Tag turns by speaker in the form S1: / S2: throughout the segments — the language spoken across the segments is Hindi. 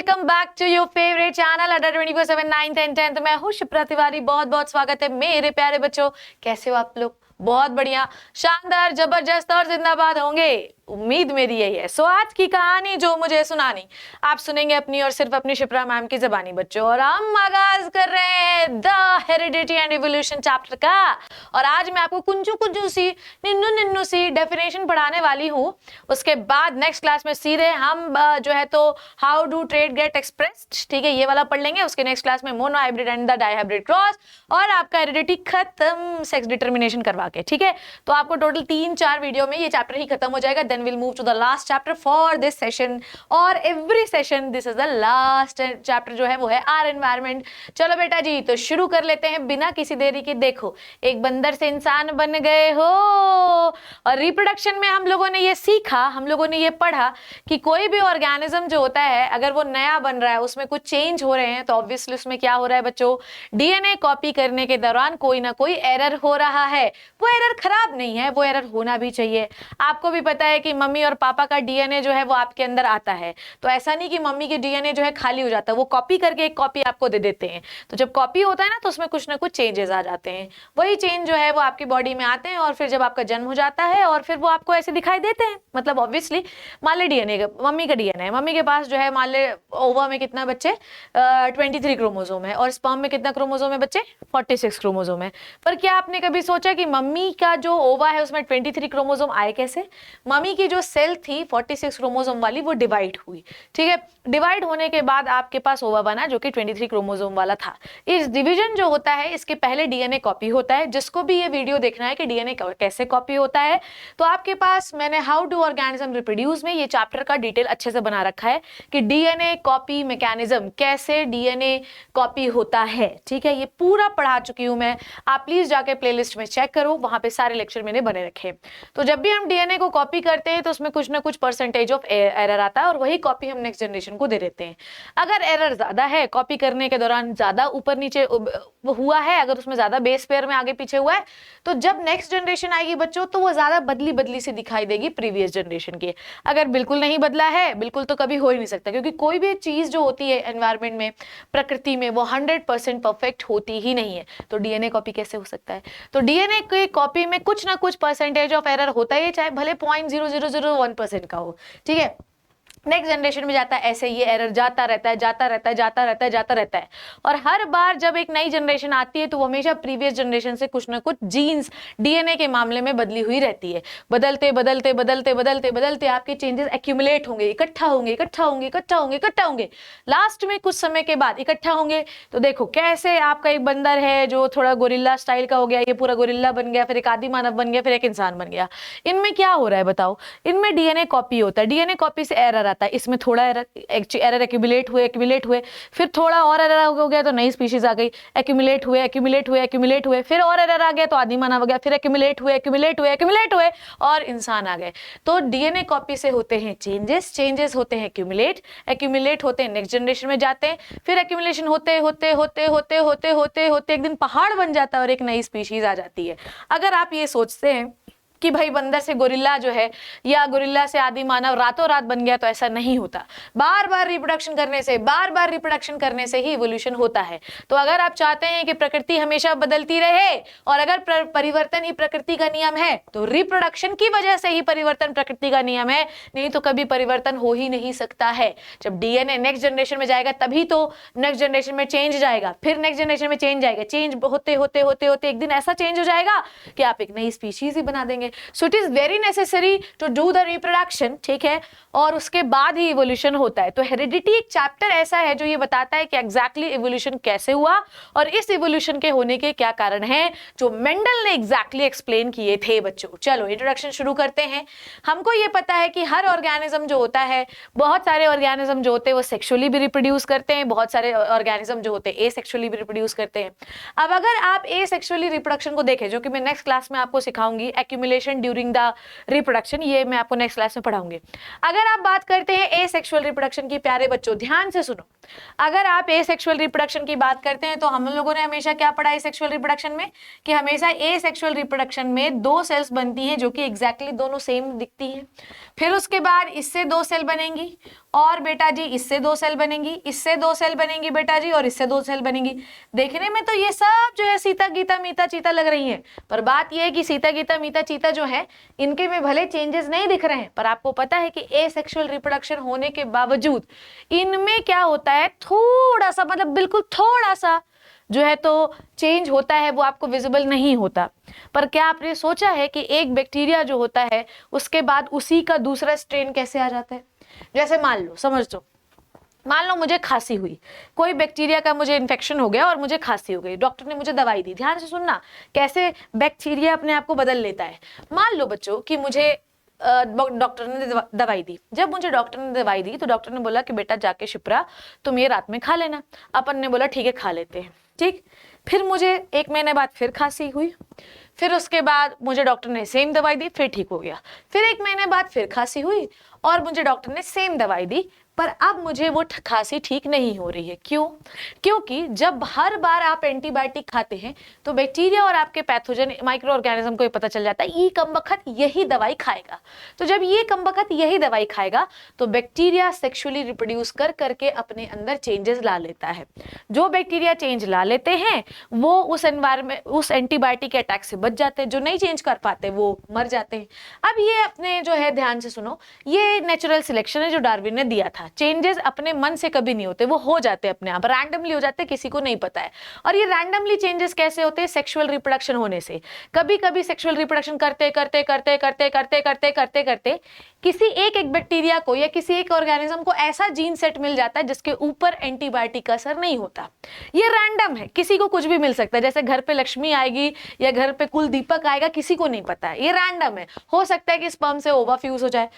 S1: Welcome back to your favourite channel Adda 24/7 9th and 10th। मैं हूँ शिप्रा तिवारी। बहुत बहुत स्वागत है मेरे प्यारे बच्चों। कैसे हो आप लोग? बहुत बढ़िया, शानदार, जबरदस्त और जिंदाबाद होंगे, उम्मीद मेरी यही है। सो आज की कहानी जो मुझे सुनानी आप सुनेंगे अपनी और सिर्फ अपनी शिप्रा मैम की जबानी बच्चों। और हम आगाज कर रहे हैं the heredity and evolution chapter का। और आज मैं आपको कुंजू कुंजू सी निन्नू सी डेफिनेशन पढ़ाने वाली हूँ। उसके बाद नेक्स्ट क्लास में सीधे हम जो है तो how do trait get expressed, ठीक है, ये वाला पढ़ लेंगे। उसके नेक्स्ट क्लास में monohybrid and the dihybrid cross और आपका हेरिडिटी खत्म सेक्स डिटर्मिनेशन करवा के, ठीक है। तो आपको टोटल 3-4 वीडियो में ये चैप्टर ही खत्म हो जाएगा। Then will move to the last chapter for this session और every session this is the last chapter जो है वो है आर एनवायरनमेंट। चलो बेटा जी, तो शुरू कर लेते हैं बिना किसी देरी के। देखो, एक बंदर से इंसान बन गए हो। और रिप्रोडक्शन में हम लोगों ने ये सीखा, हम लोगों ने ये पढ़ा कि कोई भी ऑर्गेनिज्म जो होता है अगर वो नया बन रहा है, उसमें कुछ चेंज हो रहे हैं, तो ऑब्वियसली उसमें क्या हो रहा है बच्चों, डीएनए कॉपी करने के दौरान कोई ना कोई एरर हो रहा है। वो एरर खराब नहीं है, वो एरर होना भी चाहिए। आपको भी पता है कि मम्मी और पापा का डीएनए जो है वो आपके अंदर आता है, तो ऐसा नहीं कि मम्मी के डीएनए जो है खाली हो जाता है, वो कॉपी करके एक कॉपी आपको दे देते हैं। तो जब कॉपी होता है ना, तो उसमें कुछ ना कुछ चेंजेस आ जाते हैं। वही चेंज जो है वो आपकी बॉडी में आते हैं और फिर जब आपका जन्म हो जाता है और फिर वो आपको ऐसे दिखाई देते हैं। मतलब ऑब्वियसली मान ले डीएनए का, मम्मी का डीएनए है, मम्मी के पास जो है मान ले ओवा में कितना बच्चे 23 क्रोमोसोम है और स्पर्म में कितना क्रोमोसोम है बच्चे 46 क्रोमोसोम है। पर क्या आपने कभी सोचा कि मम्मी का जो ओवा है उसमें 23 क्रोमोसोम आए कैसे? मम्मी की जो सेल थी 46 क्रोमोसोम वाली, वो डिवाइड हुई, ठीक है। डिवाइड होने के बाद आपके पास ओवा बना जो कि 23 क्रोमोसोम वाला था। इस डिवीजन जो होता है, इसके पहले डीएनए कॉपी होता है। जिसको भी ये वीडियो देखना है कि डीएनए कैसे कॉपी होता है, तो आपके पास मैंने हाउ डू ऑर्गेनिज्म रिप्रोड्यूस में ये चैप्टर का डिटेल अच्छे से बना रखा है कि डीएनए कॉपी मैकेनिज्म, कैसे डीएनए कॉपी होता है, ठीक है। ये पूरा पढ़ा चुकी हूं मैं, आप प्लीज जाके प्लेलिस्ट में चेक करो, वहां पे सारे लेक्चर मैंने बने रखे। तो जब भी हम डीएनए को कॉपी करते हैं तो उसमें कुछ ना कुछ परसेंटेज ऑफ एरर आता है और वही कॉपी हम नेक्स्ट जनरेशन को दे देते हैं। अगर एरर ज्यादा है, कॉपी करने के दौरान ज्यादा ऊपर नीचे हुआ है, अगर उसमें ज्यादा बेस पेयर में आगे पीछे हुआ है, तो जब नेक्स्ट जनरेशन आएगी बच्चों, तो वो ज्यादा बदली बदली से दिखाई देगी प्रीवियस जनरेशन की। अगर बिल्कुल नहीं बदला है, बिल्कुल तो कभी हो ही नहीं सकता, क्योंकि कोई भी चीज जो होती है एनवायरमेंट में, प्रकृति में, वो 100% परफेक्ट होती ही नहीं है। तो डीएनए कॉपी कैसे हो सकता है? तो डीएनए की कॉपी में कुछ ना कुछ परसेंटेज ऑफ एरर होता है, चाहे भले 0.0001% का हो, ठीक है। नेक्स्ट जनरेशन में जाता है, ऐसे ये एरर जाता रहता है, जाता रहता है, जाता रहता है, जाता रहता है। और हर बार जब एक नई जनरेशन आती है तो वो हमेशा प्रीवियस जनरेशन से कुछ ना कुछ जीन्स डीएनए के मामले में बदली हुई रहती है। बदलते बदलते बदलते बदलते बदलते आपके चेंजेस एक्यूमुलेट होंगे, इकट्ठा होंगे, इकट्ठा होंगे, इकट्ठा होंगे, इकट्ठा होंगे, लास्ट में कुछ समय के बाद इकट्ठा होंगे। तो देखो कैसे आपका एक बंदर है जो थोड़ा गोरिल्ला स्टाइल का हो गया, ये पूरा गोरिल्ला बन गया, फिर एक आदि मानव बन गया, फिर एक इंसान बन गया। इनमें क्या हो रहा है बताओ? इनमें डीएनए कॉपी होता है, डीएनए कॉपी से एरर आता है, इसमें थोड़ा एरर एक्यूमुलेट हुए, फिर थोड़ा और एरर हो गया तो नई स्पीशीज आ गई, एक्यूमुलेट हुए, फिर और एरर आ गया तो आदि मानव आ गया, फिर एक्यूमुलेट हुए और इंसान आ गए। तो डीएनए कॉपी से होते हैं चेंजेस होते हैं एक्यूमुलेट होते हैं, नेक्स्ट जनरेशन में जाते हैं, फिर एक्यूमुलेशन होते एक दिन पहाड़ बन जाता है और एक नई स्पीशीज आ जाती है। अगर आप ये सोचते हैं कि भाई बंदर से गोरिल्ला जो है या गोरिल्ला से आदि मानव रातों रात बन गया, तो ऐसा नहीं होता। बार बार रिप्रोडक्शन करने से ही इवोल्यूशन होता है। तो अगर आप चाहते हैं कि प्रकृति हमेशा बदलती रहे और अगर परिवर्तन ही प्रकृति का नियम है, तो रिप्रोडक्शन की वजह से ही परिवर्तन प्रकृति का नियम है, नहीं तो कभी परिवर्तन हो ही नहीं सकता है। जब डीएनए नेक्स्ट जनरेशन में जाएगा तभी तो नेक्स्ट जनरेशन में चेंज जाएगा, फिर नेक्स्ट जनरेशन में चेंज जाएगा, चेंज होते होते एक दिन ऐसा चेंज हो जाएगा कि आप एक नई स्पीशीज ही बना देंगे। So it is very necessary to do the reproduction, ठीक है, और उसके बाद ही इवोल्यूशन होता है। तो हेरिडिटी एक चैप्टर ऐसा है जो ये बताता है कि एग्जैक्टली इवोल्यूशन कैसे हुआ और इस इवोल्यूशन के होने के क्या कारण हैं, जो मेंडल ने एग्जैक्टली एक्सप्लेन किए थे बच्चों। चलो इंट्रोडक्शन शुरू करते हैं। हमको ये पता है कि हर ऑर्गेनिज्म जो होता है, बहुत सारे ऑर्गेनिज्म जो होते हैं वो सेक्सुअली भी रिप्रोड्यूस करते हैं, बहुत सारे ऑर्गेनिज्म जो होते हैं एसेक्सुअली भी रिप्रोड्यूस करते हैं। अब अगर आप एसेक्सुअली रिप्रोडक्शन को देखें, जो कि मैं नेक्स्ट क्लास में आपको सिखाऊंगी, एक्यूमुलेशन ड्यूरिंग द रिप्रोडक्शन, ये मैं आपको नेक्स्ट क्लास में पढ़ाऊंगी। अगर आप बात करते हैं एसेक्सुअल रिप्रोडक्शन की, प्यारे बच्चों ध्यान से सुनो, अगर आप एसेक्सुअल रिप्रोडक्शन की बात करते हैं तो हम लोगों ने हमेशा क्या पढ़ा एसेक्सुअल रिप्रोडक्शन में, कि हमेशा एसेक्सुअल रिप्रोडक्शन में 2 सेल्स बनती हैं जो कि एग्जैक्टली दोनों सेम दिखती हैं। फिर उसके बाद इससे 2 सेल बनेंगी, और बेटा जी इससे 2 सेल बनेंगी, इससे 2 सेल बनेंगी बेटा जी, और इससे 2 सेल बनेंगी। देखने में तो ये सब जो है सीता गीता मीता चीता लग रही है, पर बात ये है कि सीता गीता मीता चीता जो है इनके में भले चेंजेस नहीं दिख रहे हैं, पर आपको पता है कि एसेक्सुअल रिप्रोडक्शन होने के बावजूद इनमें क्या होता है, थोड़ा सा, मतलब बिल्कुल थोड़ा सा जो है तो चेंज होता है, वो आपको विजिबल नहीं होता। पर क्या आपने सोचा है कि एक बैक्टीरिया जो होता है उसके बाद उसी का दूसरा स्ट्रेन कैसे आ जाता है? जैसे मान लो, समझ लो, मान लो मुझे खांसी हुई, कोई बैक्टीरिया का मुझे इन्फेक्शन हो गया और मुझे खांसी हो गई, डॉक्टर ने मुझे दवाई दी। ध्यान से सुनना कैसे बैक्टीरिया अपने आप को बदल लेता है। मान लो बच्चों कि मुझे डॉक्टर ने दवाई दी। जब मुझे डॉक्टर ने दवाई दी तो डॉक्टर ने बोला कि बेटा जाके शिप्रा तुम ये रात में खा लेना। अपन ने बोला ठीक है खा लेते हैं, ठीक। फिर मुझे 1 महीने बाद फिर खांसी हुई, फिर उसके बाद मुझे डॉक्टर ने सेम दवाई दी, फिर ठीक हो गया। फिर 1 महीने बाद फिर खांसी हुई और मुझे डॉक्टर ने सेम दवाई दी, पर अब मुझे वो खांसी ठीक नहीं हो रही है। क्यों? क्योंकि जब हर बार आप एंटीबायोटिक खाते हैं तो बैक्टीरिया और आपके पैथोजन माइक्रो ऑर्गेनिज्म को ये पता चल जाता है ये कमबख्त यही दवाई खाएगा। तो जब ये कमबख्त यही दवाई खाएगा तो बैक्टीरिया सेक्सुअली रिप्रोड्यूस कर करके अपने अंदर चेंजेस ला लेता है। जो बैक्टीरिया चेंज ला लेते हैं वो उस एनवायरमेंट, उस एंटीबायोटिक के अटैक से बच जाते हैं। जो नहीं चेंज कर पाते वो मर जाते हैं। अब ये अपने जो है ध्यान से सुनो, ये नेचुरल सिलेक्शन है जो डार्विन ने दिया था। चेंजेस अपने मन से कभी नहीं होते, वो हो जाते अपने आप, रैंडमली हो जाते, किसी को नहीं पता है। और ये रैंडमली चेंजेस कैसे होते हैं? सेक्सुअल रिप्रोडक्शन होने से। कभी कभी सेक्सुअल रिप्रोडक्शन करते करते करते करते करते करते करते करते किसी एक बैक्टीरिया को या किसी एक ऑर्गेनिज्म को ऐसा जीन सेट मिल जाता है जिसके ऊपर एंटीबायोटिक का असर नहीं होता। ये रैंडम है, किसी को कुछ भी मिल सकता है। जैसे घर पे लक्ष्मी आएगी या घर पे कुल दीपक आएगा, किसी को नहीं पता है, ये रैंडम है। हो सकता है कि स्पर्म से ओवा फ्यूज हो जाए,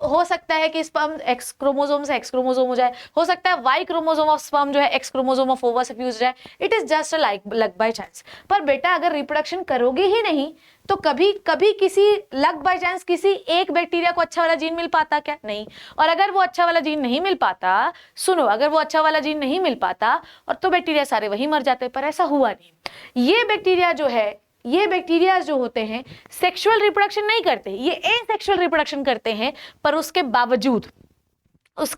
S1: हो सकता है कि स्पर्म एक्स क्रोमोसोम से एक्स क्रोमोसोम हो जाए, हो सकता है वाई क्रोमोसोम ऑफ स्पर्म जो है एक्स क्रोमोसोम ऑफ ओवा से फ्यूज जाए। It is just luck by chance. पर बेटा अगर रिप्रोडक्शन करोगे ही नहीं तो कभी कभी किसी लक बाय चांस किसी एक बैक्टीरिया को अच्छा वाला जीन मिल पाता क्या? नहीं। और अगर वो अच्छा वाला जीन नहीं मिल पाता, सुनो, अगर वो अच्छा वाला जीन नहीं मिल पाता और तो बैक्टीरिया सारे वही मर जाते। पर ऐसा हुआ नहीं। ये बैक्टीरिया जो है, ये बैक्टीरिया जो होते हैं सेक्सुअल रिप्रोडक्शन नहीं करते, ये एसेक्सुअल रिप्रोडक्शन करते हैं। पर उसके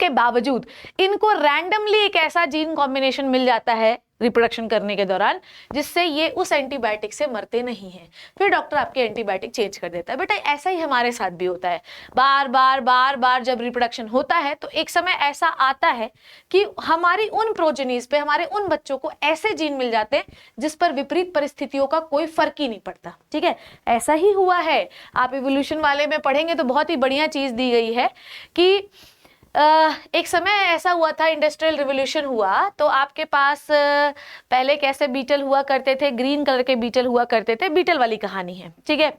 S1: बावजूद इनको रैंडमली एक ऐसा जीन कॉम्बिनेशन मिल जाता है रिप्रोडक्शन करने के दौरान जिससे ये उस एंटीबायोटिक से मरते नहीं हैं। फिर डॉक्टर आपके एंटीबायोटिक चेंज कर देता है। बेटा ऐसा ही हमारे साथ भी होता है। बार बार बार बार जब रिप्रोडक्शन होता है तो एक समय ऐसा आता है कि हमारी उन प्रोजेनीज पे, हमारे उन बच्चों को ऐसे जीन मिल जाते हैं जिस पर विपरीत परिस्थितियों का कोई फर्क ही नहीं पड़ता। ठीक है, ऐसा ही हुआ है। आप इवोल्यूशन वाले में पढ़ेंगे तो बहुत ही बढ़िया चीज दी गई है कि एक समय ऐसा हुआ था, इंडस्ट्रियल रिवोल्यूशन हुआ तो आपके पास पहले कैसे बीटल हुआ करते थे, ग्रीन कलर के बीटल हुआ करते थे। बीटल वाली कहानी है, ठीक है।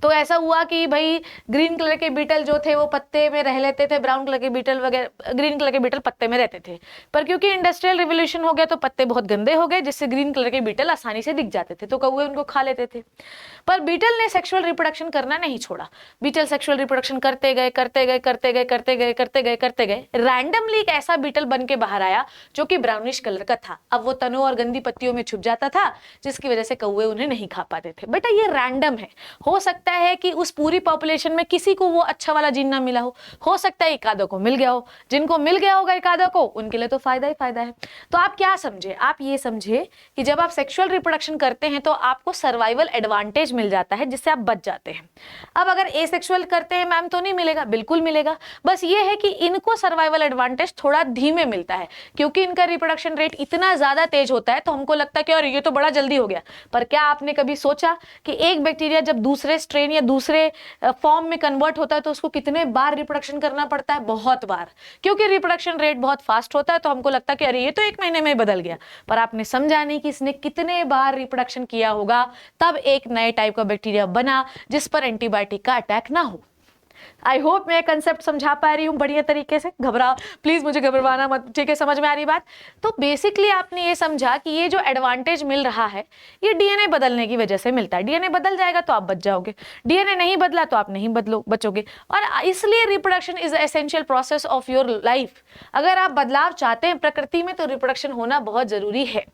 S1: तो ऐसा हुआ कि भाई ग्रीन कलर के बीटल जो थे वो पत्ते में रह लेते थे, ब्राउन कलर के बीटल वगैरह, ग्रीन कलर के बीटल पत्ते में रहते थे। पर क्योंकि इंडस्ट्रियल रिवोल्यूशन हो गया तो पत्ते बहुत गंदे हो गए, जिससे ग्रीन कलर के बीटल आसानी से दिख जाते थे, तो कौवे उनको खा लेते थे। पर बीटल ने सेक्सुअल रिप्रोडक्शन करना नहीं छोड़ा। बीटल सेक्सुअल रिप्रोडक्शन करते गए करते गए करते गए करते गए करते गए करते गए रैंडमली एक ऐसा बीटल बन के बाहर आया जो कि ब्राउनिश कलर का था। अब वो तनों और गंदी पत्तियों में छुप जाता था, जिसकी वजह से कौवे उन्हें नहीं खा पाते थे। बेटा ये रैंडम है। हो सकता है कि उस पूरी पॉपुलेशन में किसी को वो अच्छा वाला जीन ना मिला हो सकता है एकादों को मिल गया हो। जिनको मिल गया होगा एकादों को, उनके लिए तो फायदा ही फायदा है। तो आप क्या समझे? आप ये समझे कि जब आप सेक्सुअल रिप्रोडक्शन करते हैं तो आपको सर्वाइवल एडवांटेज मिल जाता है जिससे आप बच जाते हैं। अब अगर एसेक्सुअल करते हैं मैम तो नहीं मिलेगा, बिल्कुल मिलेगा। बस ये है कि इनको सर्वाइवल एडवांटेज थोड़ा धीमे मिलता है क्योंकि इनका रिप्रोडक्शन रेट इतना ज्यादा तेज होता है, तो हमको लगता है कि और ये तो बड़ा जल्दी हो गया। पर क्या आपने कभी सोचा कि एक बैक्टीरिया जब दूसरे स्ट्रेन या दूसरे फॉर्म में कन्वर्ट होता है तो उसको कितने बार रिप्रोडक्शन करना पड़ता है? बहुत बार। क्योंकि रिप्रोडक्शन रेट बहुत फास्ट होता है तो हमको लगता है कि अरे ये तो 1 महीने में बदल गया। पर आपने समझा नहीं कि इसने कितने बार रिप्रोडक्शन किया होगा, तब एक नए टाइप का बैक्टीरिया बना जिस पर एंटीबायोटिक का अटैक ना हो। आई होप मैं कंसेप्ट समझा पा रही हूँ बढ़िया तरीके से। प्लीज मुझे घबराना मत, ठीक है? समझ में आ रही बात? तो बेसिकली आपने ये समझा कि ये जो एडवांटेज मिल रहा है ये डीएनए बदलने की वजह से मिलता है। डीएनए बदल जाएगा तो आप बच जाओगे, डीएनए नहीं बदला तो आप नहीं बचोगे। और इसलिए reproduction is essential process of your life. अगर आप बदलाव चाहते हैं प्रकृति में तो रिप्रोडक्शन होना बहुत जरूरी है।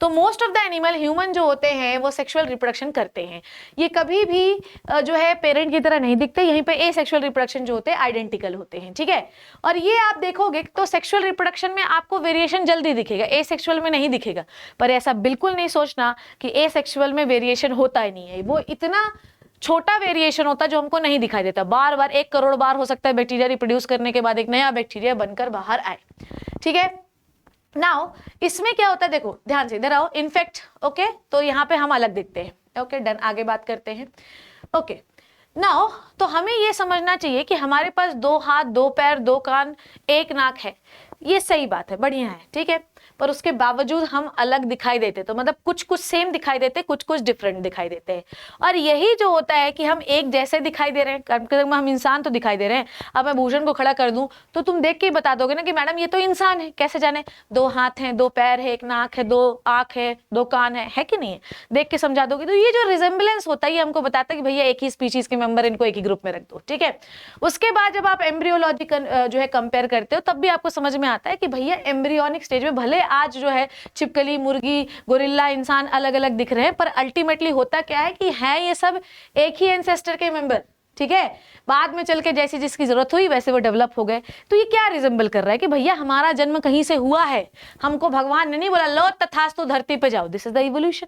S1: तो most of the animal, human जो होते हैं वो सेक्सुअल रिप्रोडक्शन करते हैं। ये कभी भी जो है पेरेंट की तरह नहीं दिखते। यहीं पे एसेक्सुअल रिप्रोडक्शन जो होते हैं आइडेंटिकल होते हैं, ठीक है। और ये आप देखोगे तो सेक्सुअल रिप्रोडक्शन में आपको वेरिएशन जल्दी दिखेगा, एसेक्सुअल में नहीं दिखेगा। पर ऐसा बिल्कुल नहीं सोचना कि एसेक्सुअल में वेरिएशन होता ही नहीं है, वो इतना छोटा वेरिएशन होता है जो हमको नहीं दिखाई देता। बार बार 1 करोड़ बार हो सकता है बैक्टीरिया रिप्रोड्यूस करने के बाद एक नया बैक्टीरिया बनकर बाहर आए, ठीक है। नाउ इसमें क्या होता है, देखो ध्यान से इधर आओ, इनफेक्ट, ओके, तो यहाँ पे हम अलग दिखते हैं, ओके डन, आगे बात करते हैं, ओके। नाउ तो हमें ये समझना चाहिए कि हमारे पास 2 हाथ, 2 पैर, 2 कान, 1 नाक है, ये सही बात है, बढ़िया है, ठीक है। पर उसके बावजूद हम अलग दिखाई देते, तो मतलब कुछ कुछ सेम दिखाई देते, कुछ कुछ डिफरेंट दिखाई देते हैं। और यही जो होता है कि हम एक जैसे दिखाई दे रहे हैं, कम से कम हम इंसान तो दिखाई दे रहे हैं। अब मैं भूषण को खड़ा कर दूं तो तुम देख के ही बता दोगे ना कि मैडम ये तो इंसान है, कैसे जाने, 2 हाथ हैं, 2 पैर है, 1 नाक है, 2 आंख है, 2 कान है कि नहीं है, देख के समझा दोगे। तो ये जो रिजेम्बलेंस होता है ये हमको बताता है कि भैया एक ही स्पीशीज के मेंबर, इनको एक ही ग्रुप में रख दो, ठीक है। उसके बाद जब आप एम्ब्रियोलॉजी जो है कंपेयर करते हो तब भी आपको समझ में आता है कि भैया एम्ब्रियोनिक स्टेज में भले आज जो है छिपकली, मुर्गी, गोरिल्ला, इंसान अलग अलग दिख रहे हैं, पर अल्टीमेटली होता क्या है कि है ये सब एक ही एंसेस्टर के मेंबर, ठीक है। बाद में चल के जैसी जिसकी जरूरत हुई वैसे वो डेवलप हो गए। तो ये क्या रिजेंबल कर रहा है कि भैया हमारा जन्म कहीं से हुआ है, हमको भगवान ने नहीं बोला लो तथास्तु धरती पे जाओ, दिस इज द इवोल्यूशन।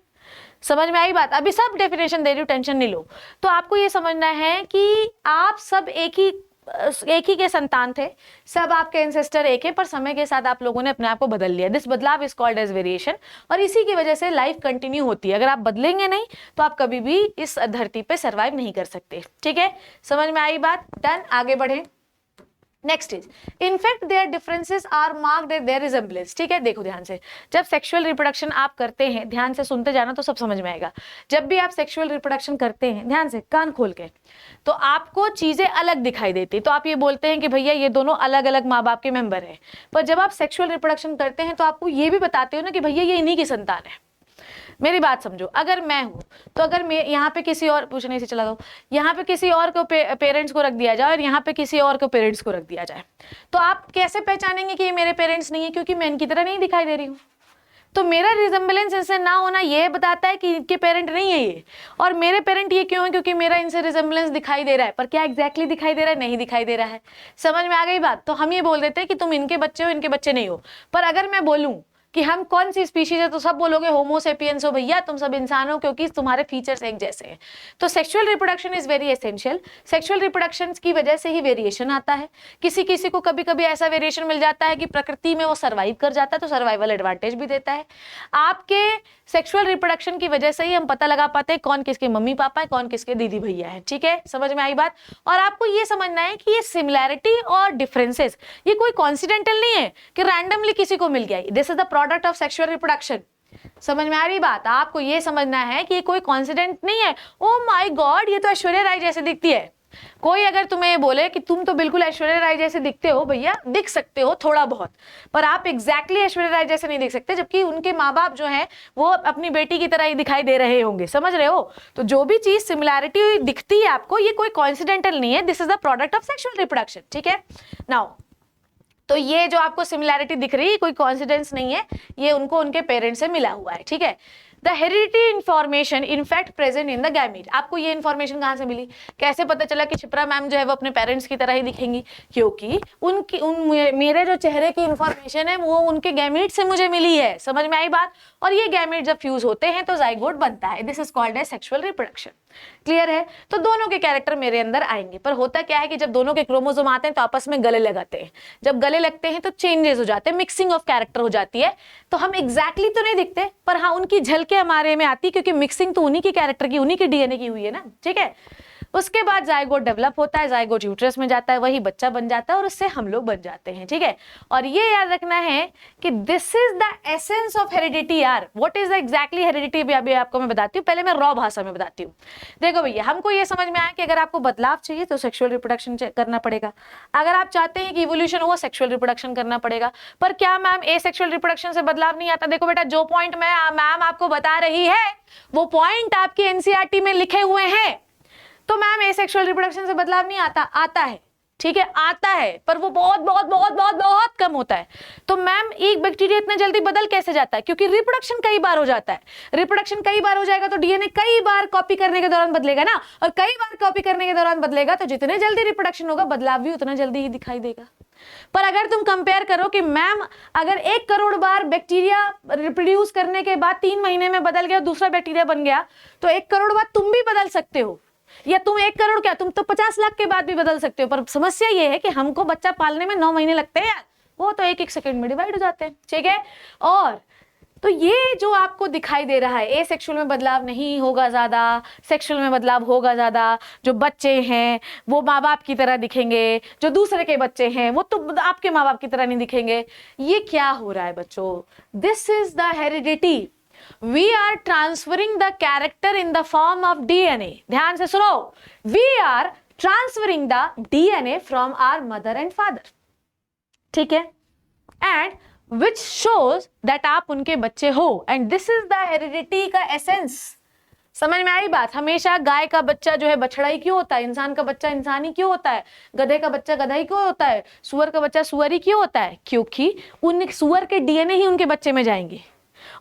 S1: समझ में आई बात? अभी सब डेफिनेशन दे रही हूँ, टेंशन नहीं लो। तो आपको ये समझना है कि आप सब एक ही के संतान थे, सब आपके एंसेस्टर एक है, पर समय के साथ आप लोगों ने अपने आप को बदल लिया। दिस बदलाव इज कॉल्ड एज वेरिएशन, और इसी की वजह से लाइफ कंटिन्यू होती है। अगर आप बदलेंगे नहीं तो आप कभी भी इस धरती पे सरवाइव नहीं कर सकते, ठीक है। समझ में आई बात? डन, आगे बढ़े। Next is in fact their differences are marked at their resemblance, ठीक है। देखो ध्यान से, जब सेक्सुअल रिप्रोडक्शन आप करते हैं, ध्यान से सुनते जाना तो सब समझ में आएगा। जब भी आप सेक्सुअल रिप्रोडक्शन करते हैं, ध्यान से कान खोल के, तो आपको चीजें अलग दिखाई देती। तो आप ये बोलते हैं कि भैया ये दोनों अलग अलग माँ बाप के मेंबर हैं, पर जब आप सेक्सुअल रिप्रोडक्शन करते हैं तो आपको ये भी बताते हो ना कि भैया ये इन्हीं की संतान है। मेरी बात समझो, अगर मैं हूं तो अगर मैं यहाँ पे किसी और, पूछने से चला दो, यहाँ पे किसी और को पेरेंट्स को रख दिया जाए और यहाँ पे किसी और को पेरेंट्स को रख दिया जाए, तो आप कैसे पहचानेंगे कि ये मेरे पेरेंट्स नहीं है? क्योंकि मैं इनकी तरह नहीं दिखाई दे रही हूँ। तो मेरा रिजेम्बलेंस इनसे ना होना ये बताता है कि इनके पेरेंट नहीं है ये, और मेरे पेरेंट ये क्यों है? क्योंकि मेरा इनसे रिजेम्बलेंस दिखाई दे रहा है, पर क्या एग्जैक्टली दिखाई दे रहा है? नहीं दिखाई दे रहा है। समझ में आ गई बात? तो हम ये बोल देते हैं कि तुम इनके बच्चे हो, इनके बच्चे नहीं हो। पर अगर मैं बोलूं कि हम कौन सी स्पीशीज है तो सब बोलोगे होमो सेपियंस हो भैया, तुम सब इंसान हो, क्योंकि तुम्हारे फीचर्स एक जैसे हैं। तो sexual reproduction is very essential. Sexual reproduction की वजह से ही वेरिएशन आता है। किसी किसी को कभी कभी ऐसा वेरिएशन मिल जाता है कि प्रकृति में वो सर्वाइव कर जाता है, तो सर्वाइवल एडवांटेज भी देता है। आपके सेक्सुअल रिप्रोडक्शन की वजह से ही हम पता लगा पाते हैं कौन किसके मम्मी पापा है, कौन किसके दीदी भैया है, ठीक है। समझ में आई बात? और आपको ये समझना है कि ये सिमिलैरिटी और डिफरेंसेस ये कोई कॉन्सिडेंटल नहीं है कि रैंडमली किसी को मिल गया। This is the product of sexual reproduction. समझ में आ रही बात? आपको ये समझना है कि ये कोई कॉन्सिडेंट नहीं है। ओ माय गॉड, ये तो ऐश्वर्या राय जैसे दिखती है। कोई अगर तुम्हें ये बोले कि तुम तो बिल्कुल ऐश्वर्या राय जैसे दिखते हो, भैया दिख सकते हो थोड़ा बहुत, पर आप एग्जैक्टली ऐश्वर्या राय जैसे नहीं दिख सकते, जबकि उनके माँ बाप जो है वो अपनी बेटी की तरह ही दिखाई दे रहे होंगे। समझ रहे हो? तो जो भी चीज सिमिलैरिटी दिखती है आपको, ये कोई कॉइंसिडेंटल नहीं है, this is the product of sexual reproduction, ठीक है। नाउ तो ये जो आपको सिमिलैरिटी दिख रही है कोई कॉन्सिडेंस नहीं है, ये उनको उनके पेरेंट्स से मिला हुआ है, ठीक है। The heredity information in fact present in the gamete. आपको ये इन्फॉर्मेशन कहाँ से मिली? कैसे पता चला कि शिप्रा मैम जो है वो अपने पेरेंट्स की तरह ही दिखेंगी? क्योंकि मेरे जो चेहरे की इंफॉर्मेशन है वो उनके गैमीट से मुझे मिली है। समझ में आई बात? और ये गैमीट जब फ्यूज होते हैं तो जाइगोट बनता है। This is called as sexual reproduction. Clear है? तो दोनों के कैरेक्टर मेरे अंदर आएंगे, पर होता क्या है कि जब दोनों के क्रोमोसोम आते हैं तो आपस में गले लगाते हैं। जब गले लगते हैं तो चेंजेस हो जाते हैं, मिक्सिंग ऑफ कैरेक्टर हो जाती है। तो हम एग्जैक्टली तो नहीं दिखते, पर हाँ उनकी झलके हमारे में आती है, क्योंकि मिक्सिंग तो उन्हीं की कैरेक्टर की, उन्हीं की डीएनए की हुई है ना, ठीक है। उसके बाद जाइगोट डेवलप होता है, जाइगोट यूट्रस में जाता है, वही बच्चा बन जाता है और उससे हम लोग बन जाते हैं, ठीक है। और ये याद रखना है कि this is the essence of heredity यार। What is the exactly heredity अभी आपको मैं बताती हूँ, पहले मैं रॉ भाषा में बताती हूँ। देखो भैया, हमको ये समझ में आया कि अगर आपको बदलाव चाहिए तो सेक्सुअल रिप्रोडक्शन करना पड़ेगा। अगर आप चाहते हैं कि इवोल्यूशन हो, सेक्सुअल रिप्रोडक्शन करना पड़ेगा। पर क्या मैम एसेक्सुअल रिप्रोडक्शन से बदलाव नहीं आता? देखो बेटा, जो पॉइंट मैम आपको बता रही है वो पॉइंट आपके एनसीईआरटी में लिखे हुए हैं। तो मैम एसेक्सुअल रिप्रोडक्शन से बदलाव नहीं आता? आता है। ठीक है, आता है, पर वो बहुत बहुत बहुत बहुत बहुत कम होता है। तो मैम एक बैक्टीरिया इतना जल्दी बदल कैसे जाता है? क्योंकि रिप्रोडक्शन कई बार हो जाता है। रिप्रोडक्शन कई बार हो जाएगा तो डीएनए कई बार कॉपी करने के दौरान बदलेगा ना, और कई बार कॉपी करने के दौरान बदलेगा तो जितने जल्दी रिप्रोडक्शन होगा बदलाव भी उतना जल्दी ही दिखाई देगा। पर अगर तुम कंपेयर करो कि मैम अगर 1 करोड़ बार बैक्टीरिया रिप्रोड्यूस करने के बाद 3 महीने में बदल गया, दूसरा बैक्टीरिया बन गया, तो 1 करोड़ बाद तुम भी बदल सकते हो, या तुम 1 करोड़ क्या, तुम तो 50 लाख के बाद भी बदल सकते हो। पर समस्या ये है कि हमको बच्चा पालने में 9 महीने लगते हैं यार, वो तो 1-1 सेकंड में डिवाइड हो जाते हैं। ठीक है, और तो ये जो आपको दिखाई दे रहा है, एसेक्सुअल में बदलाव नहीं होगा ज्यादा, सेक्सुअल में बदलाव होगा ज्यादा। जो बच्चे हैं वो माँ बाप की तरह दिखेंगे, जो दूसरे के बच्चे हैं वो तो आपके माँ बाप की तरह नहीं दिखेंगे। ये क्या हो रहा है बच्चों? This is the heredity. We are transferring the character in the form of DNA. ध्यान से सुनो, we are transferring the DNA from our mother and father. ठीक है, and which shows that आप उनके बच्चे हो, and this is the heredity का essence। समझ में आई बात? हमेशा गाय का बच्चा जो है बछड़ा ही क्यों होता है, इंसान का बच्चा इंसान ही क्यों होता है, गधे का बच्चा गधा ही क्यों होता है, सुअर का बच्चा सुअर ही क्यों होता है? क्योंकि उन सुअर के डीएनए ही उनके बच्चे में जाएंगे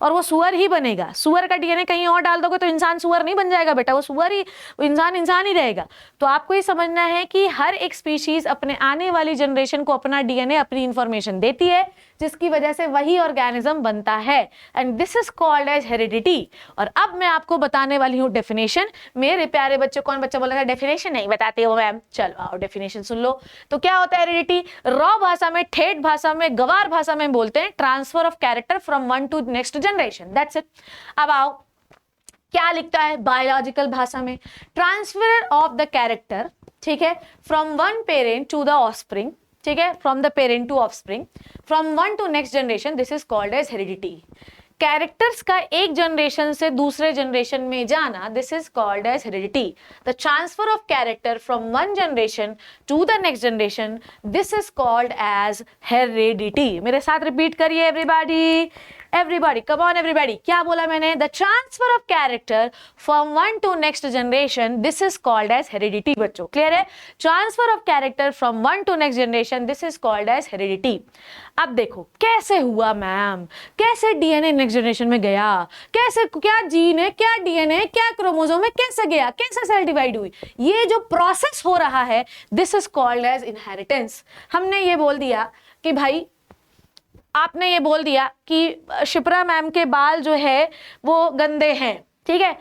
S1: और वो सुअर ही बनेगा। सुअर का डीएनए कहीं और डाल दोगे तो इंसान सुअर नहीं बन जाएगा बेटा, वो सुअर ही, इंसान इंसान ही रहेगा। तो आपको ये समझना है कि हर एक स्पीशीज अपने आने वाली जनरेशन को अपना डीएनए, अपनी इंफॉर्मेशन देती है, जिसकी वजह से वही ऑर्गेनिज्म बनता है, and this is called as heredity. और अब मैं आपको बताने वाली हूँ डेफिनेशन। मेरे प्यारे बच्चों, कौन बच्चा बोला था डेफिनेशन नहीं बताते हो मैम? चलो आओ डेफिनेशन सुन लो। तो क्या होता है हेरिडिटी? रॉ भाषा में, ठेठ भाषा में, गवार भाषा में बोलते हैं transfer of character from one to next generation, that's it. अब आओ क्या लिखता है बायोलॉजिकल भाषा में? ट्रांसफर ऑफ द कैरेक्टर, ठीक है, from one parent to the offspring, ठीक है, from the parent to offspring, from one to next generation, this is called as heredity. Characters का एक जनरेशन से दूसरे जनरेशन में जाना, this is called as heredity. The transfer of character from one generation to the next generation, this is called as heredity. मेरे साथ रिपीट करिए everybody, everybody, come on everybody. क्या बोला मैंने? The transfer of character from one to next generation, this is called as heredity. बच्चों क्लियर है? Transfer of character from one to next generation, this is called as heredity. अब देखो कैसे हुआ मैम, कैसे डीएनए नेक्स्ट जनरेशन में गया, कैसे, क्या जीन है, क्या डीएनए, क्या क्रोमोसोम है, कैसे गया, कैसे सेल डिवाइड हुई, ये जो प्रोसेस हो रहा है, this is called as inheritance. हमने ये बोल दिया कि भाई, आपने ये बोल दिया कि शिप्रा मैम के बाल जो है वो गंदे हैं, ठीक है,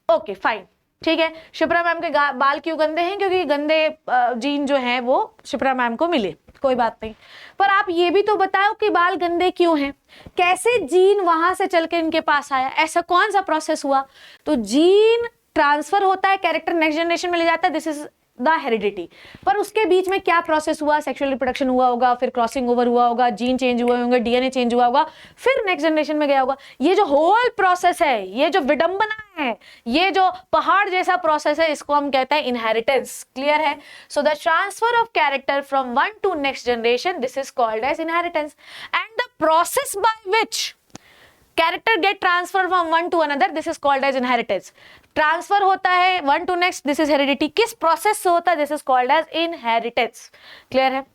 S1: ओके फाइन, ठीक है। शिप्रा मैम के बाल क्यों गंदे हैं? क्योंकि गंदे जीन जो हैं वो शिप्रा मैम को मिले, कोई बात नहीं। पर आप ये भी तो बताओ कि बाल गंदे क्यों हैं, कैसे जीन वहां से चल के इनके पास आया, ऐसा कौन सा प्रोसेस हुआ? तो जीन ट्रांसफर होता है, कैरेक्टर नेक्स्ट जनरेशन में ले जाता है, दिस इज द हेरिडिटी। पर उसके बीच में क्या प्रोसेस हुआ? सेक्सुअल रिप्रोडक्शन हुआ होगा, फिर क्रॉसिंग ओवर हुआ होगा, जीन चेंज हुए होंगे, डीएनए चेंज हुआ होगा, फिर नेक्स्ट जनरेशन में गया होगा। ये जो होल प्रोसेस है, ये जो विडंबना है, ये जो पहाड़ जैसा प्रोसेस है, इसको हम कहते हैं इनहेरिटेंस। क्लियर है? So the transfer of character from one to next generation, this is called as inheritance. And the process by which character get transfer from one to another, this is called as inheritance. Transfer होता है one to next, this is heredity. किस प्रोसेस से होता है? This is called as inheritance. Clear है?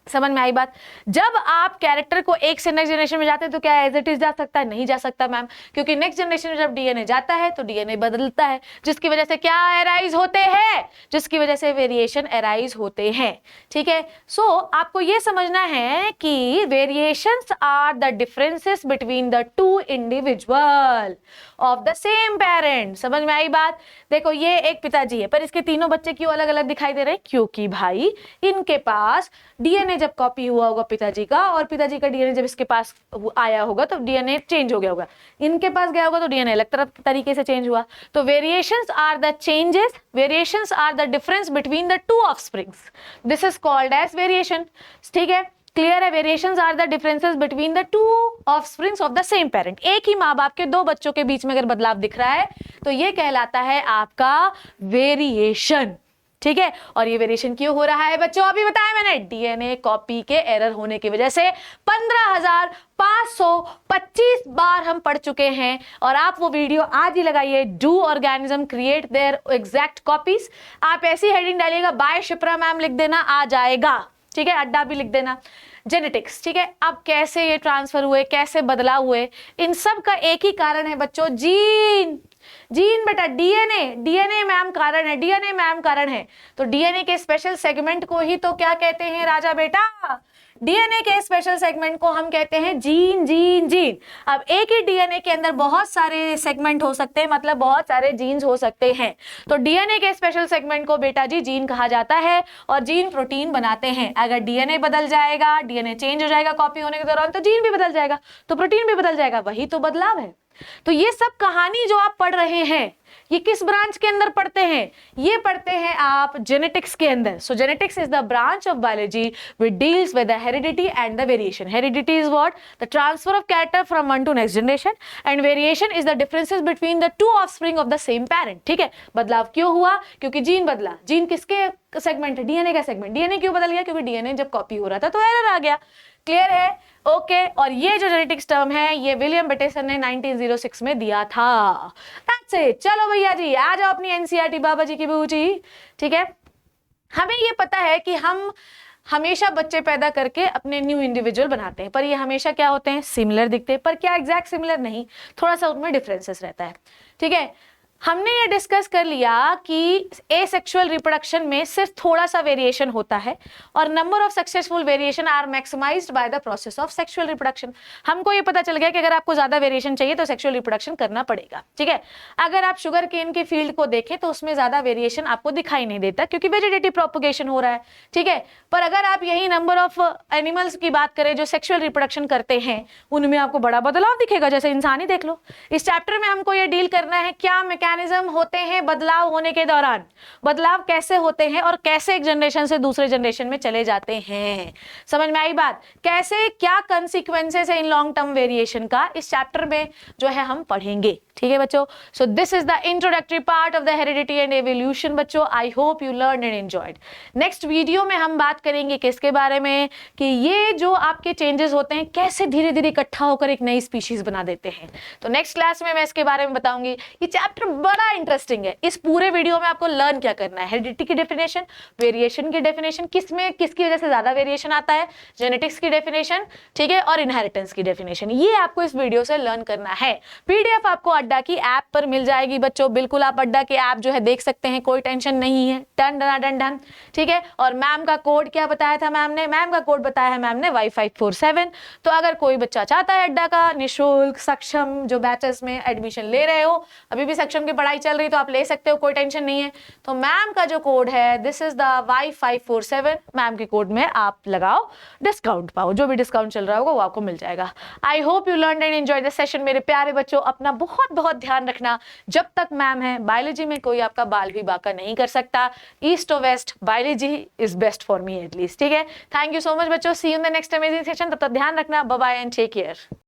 S1: समझ में आई बात? जब आप कैरेक्टर को एक से नेक्स्ट जनरेशन में जाते हैं तो क्या एज इट इज जा सकता है? नहीं जा सकता मैम, क्योंकि नेक्स्ट जनरेशन में जब डीएनए जाता है तो डीएनए बदलता है, जिसकी वजह से क्या अराइज होते हैं? जिसकी वजह से वेरिएशन अराइज होते हैं। ठीक है, सो आपको यह समझना है कि variations are the differences between the two individual of the same parent. समझ में आई बात? देखो ये एक पिताजी है, पर इसके तीनों बच्चे क्यों अलग अलग दिखाई दे रहे हैं? क्योंकि भाई इनके पास डीएनए जब कॉपी हुआ होगा पिताजी का, और पिताजी का डीएनए जब इसके पास आया होगा तो डीएनए चेंज हो गया होगा, इनके पास गया होगा तो डीएनए अलग तरह तरीके से चेंज हुआ। तो variations are the changes, variations are the difference between the two offsprings, this is called as variation. ठीक है, क्लियर है? Variations are the differences between the two offsprings of the same parent. एक ही माँ बाप के दो बच्चों के बीच में अगर बदलाव दिख रहा है तो ये कहलाता है आपका वेरिएशन। ठीक है। और ये वेरिएशन क्यों हो रहा है बच्चों, अभी बताया मैंने, डीएनए कॉपी के एरर होने की वजह से 15,525 बार हम पढ़ चुके हैं। और आप वो वीडियो आज ही लगाइए, do organism create their exact copies. आप ऐसी हेडिंग डालिएगा, बाय शिप्रा मैम लिख देना, आ जाएगा, ठीक है। अड्डा भी लिख देना, जेनेटिक्स, ठीक है। अब कैसे ये ट्रांसफर हुए, कैसे बदलाव हुए, इन सब का एक ही कारण है बच्चों, जीन। जीन बेटा, डीएनए मैम कारण है, डीएनए मैम कारण है। तो डीएनए के स्पेशल सेगमेंट को ही तो क्या कहते हैं राजा बेटा, डीएनए के स्पेशल सेगमेंट को हम कहते हैं जीन। जीन जीन अब एक ही डीएनए के अंदर बहुत सारे सेगमेंट हो सकते हैं, मतलब बहुत सारे जीन्स हो सकते हैं। तो डीएनए के स्पेशल सेगमेंट को बेटा जी जीन कहा जाता है। और जीन प्रोटीन बनाते हैं। अगर डीएनए बदल जाएगा, डीएनए चेंज हो जाएगा कॉपी होने के दौरान, तो जीन भी बदल जाएगा, तो प्रोटीन भी बदल जाएगा, वही तो बदलाव है। तो ये सब कहानी जो आप पढ़ रहे हैं, ये किस ब्रांच के अंदर पढ़ते हैं, ये पढ़ते हैं आप जेनेटिक्स के अंदर। So genetics is the branch of biology which deals with the heredity and the variation. Heredity is what? The transfer of character from one to next generation, and variation is the differences between the two offspring of the same parent. ठीक है। बदलाव क्यों हुआ, क्योंकि जीन बदला। जीन किसके सेगमेंट है, डीएनए का सेगमेंट। डीएनए क्यों बदल गया, क्योंकि डीएनए जब कॉपी हो रहा था तो एरर आ गया। क्लियर है, ओके। और ये जो जेनेटिक्स टर्म है, ये विलियम बेटेसन ने 1906 में दिया था। That's it. चलो भैया जी, आ जाओ अपनी एनसीईआरटी बाबा जी की बहू जी, ठीक है। हमें ये पता है कि हम हमेशा बच्चे पैदा करके अपने न्यू इंडिविजुअल बनाते हैं, पर ये हमेशा क्या होते हैं, सिमिलर दिखते हैं। पर क्या एग्जैक्ट सिमिलर नहीं, थोड़ा सा उनमें डिफरेंसेस रहता है, ठीक है। हमने ये डिस्कस कर लिया कि एसेक्सुअल रिप्रोडक्शन में सिर्फ थोड़ा सा वेरिएशन होता है और number of successful variation are maximised by the process of sexual reproduction. हमको ये पता चल गया कि अगर आपको ज्यादा वेरिएशन चाहिए तो सेक्सुअल रिप्रोडक्शन करना पड़ेगा, ठीक है। अगर आप शुगर केन की फील्ड को देखें तो उसमें ज्यादा वेरिएशन आपको दिखाई नहीं देता, क्योंकि वेजिटेटिव प्रोपगेशन हो रहा है, ठीक है। पर अगर आप यही नंबर ऑफ एनिमल्स की बात करें जो सेक्सुअल रिप्रोडक्शन करते हैं, उनमें आपको बड़ा बदलाव दिखेगा। जैसे इंसान ही देख लो। इस चैप्टर में हमको ये डील करना है क्या मैकेनिज्म होते हैं बदलाव होने के दौरान, बदलाव कैसे होते हैं और कैसे एक जनरेशन से दूसरे जनरेशन में चले जाते हैं। समझ में आई बात, कैसे क्या कंसिक्वेंसेस है इन लॉन्ग टर्म वेरिएशन का, इस चैप्टर में जो है हम पढ़ेंगे, ठीक है बच्चों। So this is the introductory part of the heredity and evolution बच्चों। I hope you learn and enjoyed. Next video में हम बात करेंगे किसके बारे में, कि ये जो आपके चेंजेस होते हैं कैसे धीरे धीरे इकट्ठा होकर एक नई स्पीशीज बना देते हैं। तो नेक्स्ट क्लास में मैं इसके बारे में बताऊंगी। ये चैप्टर बड़ा इंटरेस्टिंग है। इस पूरे वीडियो में आपको लर्न क्या करना है, हेरिडिटी की डेफिनेशन, वेरिएशन की डेफिनेशन, किसमें किसकी वजह से ज्यादा वेरिएशन आता है, जेनेटिक्स की डेफिनेशन, ठीक है, और इनहेरिटेंस की डेफिनेशन। ये आपको इस वीडियो से लर्न करना है। पीडीएफ आपको अड्डा की ऐप पर मिल जाएगी बच्चों, बिल्कुल आप अड्डा की ऐप जो है देख सकते हैं, कोई टेंशन नहीं है। डन डन डन डन, ठीक है। और मैम का कोड क्या बताया था मैम ने, मैम का कोड बताया है मैम ने Y547। तो अगर कोई बच्चा चाहता है अड्डा का निःशुल्क सक्षम जो बैचेस में एडमिशन ले रहे हो, अभी भी सक्षम की पढ़ाई चल रही तो आप ले सकते हो, कोई टेंशन नहीं है। तो मैम का जो कोड है this is the Y547, ma'am के कोड में आप लगाओ, डिस्काउंट पाओ, जो भी डिस्काउंट चल रहा होगा वो आपको मिल जाएगा। आई hope you learn and enjoy this session. मेरे प्यारे बच्चों, अपना बहुत बहुत ध्यान रखना। जब तक मैम है, बायोलॉजी में कोई आपका बाल भी बाका नहीं कर सकता। ईस्ट और west, biology is best for me at least, ठीक है। थैंक यू सो मच बच्चों, see you in the next amazing session. तब तक ध्यान रखना, bye bye and take care.